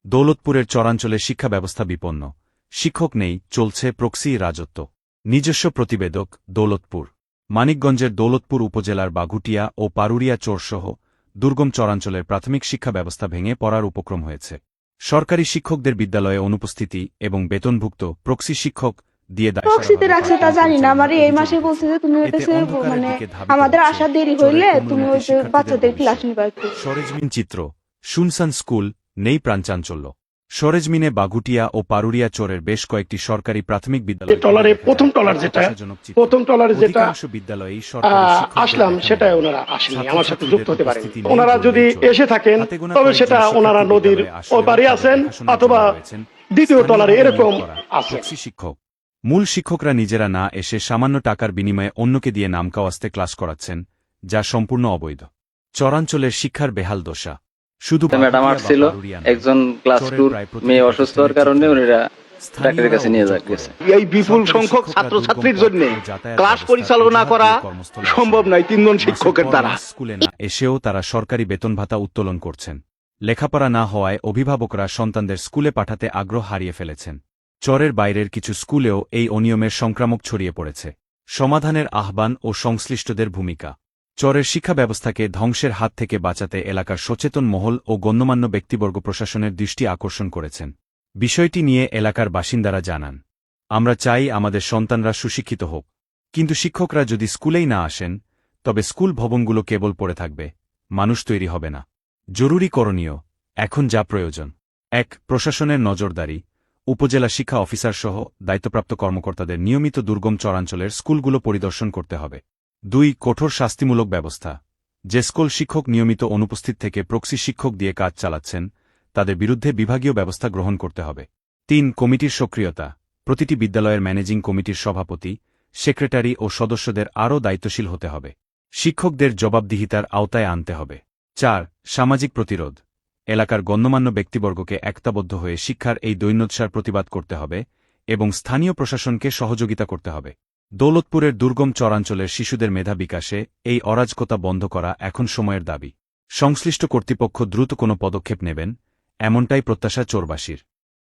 দৌলতপুরের চরাঞ্চলে শিক্ষা ব্যবস্থা বিপন্ন, শিক্ষক নেই, চলছে প্রক্সি রাজত্ব। নিজস্ব প্রতিবেদক, দৌলতপুর। মানিকগঞ্জের দৌলতপুর উপজেলার বাঘুটিয়া ও পারুরিয়া চরসহ দুর্গম চরাঞ্চলের প্রাথমিক শিক্ষা ব্যবস্থা ভেঙে পড়ার উপক্রম হয়েছে। সরকারি শিক্ষকদের বিদ্যালয়ে অনুপস্থিতি এবং বেতনভুক্ত প্রক্সি শিক্ষক দিয়ে প্রক্সিতে রাখছে তা জানি না। আমার এই মাসে বলছে যে তুমি হইতেছে মানে আমাদের আসা দেরি হইলে তুমি ওই যে বাচ্চাদের ক্লাস নিবা একটু। সরেজমিন চিত্র, শুনসান স্কুল, নেই প্রাণচাঞ্চল্য। সরেজমিনে বাঘুটিয়া ও পারুরিয়া চরের বেশ কয়েকটি সরকারি প্রাথমিক বিদ্যালয় প্রথম টলার যেটা বিদ্যালয়েই আসলাম সেটাই ওনারা আসেনি, আমার সাথে যুক্ত হতে পারেন। ওনারা যদি এসে থাকেন তবে সেটা ওনারা নদীর ওই পারে আছেন অথবা দ্বিতীয় টলারে এরকম আছে। শিক্ষক, মূল শিক্ষকরা নিজেরা না এসে সামান্য টাকার বিনিময়ে অন্যকে দিয়ে নামকাওয়াস্তে ক্লাস করাচ্ছেন, যা সম্পূর্ণ অবৈধ। চরাঞ্চলের শিক্ষার বেহাল দশা। শুধু ম্যাডাম আসছিল, একজন ক্লাস টুর মেয়ে অসুস্থ হওয়ার কারণে উনিরা ডাক্তারের কাছে নিয়ে গেছে। এই বিপুল সংখ্যক ছাত্রছাত্রীর জন্য ক্লাস পরিচালনা করা সম্ভব নয় 3 জন শিক্ষকের দ্বারা। স্কুলে না এসেও তারা সরকারি বেতন ভাতা উত্তোলন করছেন। লেখাপড়া না হওয়ায় অভিভাবকরা সন্তানদের স্কুলে পাঠাতে আগ্রহ হারিয়ে ফেলেছেন। চরের বাইরের কিছু স্কুলেও এই অনিয়মের সংক্রামক ছড়িয়ে পড়েছে। সমাধানের আহ্বান ও সংশ্লিষ্টদের ভূমিকা। চরের শিক্ষা ব্যবস্থাকে ধ্বংসের হাত থেকে বাঁচাতে এলাকার সচেতন মহল ও গণ্যমান্য ব্যক্তিবর্গ প্রশাসনের দৃষ্টি আকর্ষণ করেছেন। বিষয়টি নিয়ে এলাকার বাসিন্দারা জানান, আমরা চাই আমাদের সন্তানরা সুশিক্ষিত হোক, কিন্তু শিক্ষকরা যদি স্কুলেই না আসেন তবে স্কুল ভবনগুলো কেবল পড়ে থাকবে, মানুষ তৈরি হবে না। জরুরি করণীয়, এখন যা প্রয়োজন: ১. প্রশাসনের নজরদারি। উপজেলা শিক্ষা অফিসারসহ দায়িত্বপ্রাপ্ত কর্মকর্তাদের নিয়মিত দুর্গম চরাঞ্চলের স্কুলগুলো পরিদর্শন করতে হবে। ২. কঠোর শাস্তিমূলক ব্যবস্থা। যে স্কুল শিক্ষক নিয়মিত অনুপস্থিত থেকে প্রক্সি শিক্ষক দিয়ে কাজ চালাচ্ছেন তাদের বিরুদ্ধে বিভাগীয় ব্যবস্থা গ্রহণ করতে হবে। ৩. কমিটির সক্রিয়তা। প্রতিটি বিদ্যালয়ের ম্যানেজিং কমিটির সভাপতি, সেক্রেটারি ও সদস্যদের আরও দায়িত্বশীল হতে হবে। শিক্ষকদের জবাবদিহিতার আওতায় আনতে হবে। ৪. সামাজিক প্রতিরোধ। এলাকার গণ্যমান্য ব্যক্তিবর্গকে একতাবদ্ধ হয়ে শিক্ষার এই দৈন্যদশার প্রতিবাদ করতে হবে এবং স্থানীয় প্রশাসনকে সহযোগিতা করতে হবে। দৌলতপুরের দুর্গম চরাঞ্চলের শিশুদের মেধা বিকাশে এই অরাজকতা বন্ধ করা এখন সময়ের দাবি। সংশ্লিষ্ট কর্তৃপক্ষ দ্রুত কোনো পদক্ষেপ নেবেন, এমনটাই প্রত্যাশা চরবাসীর।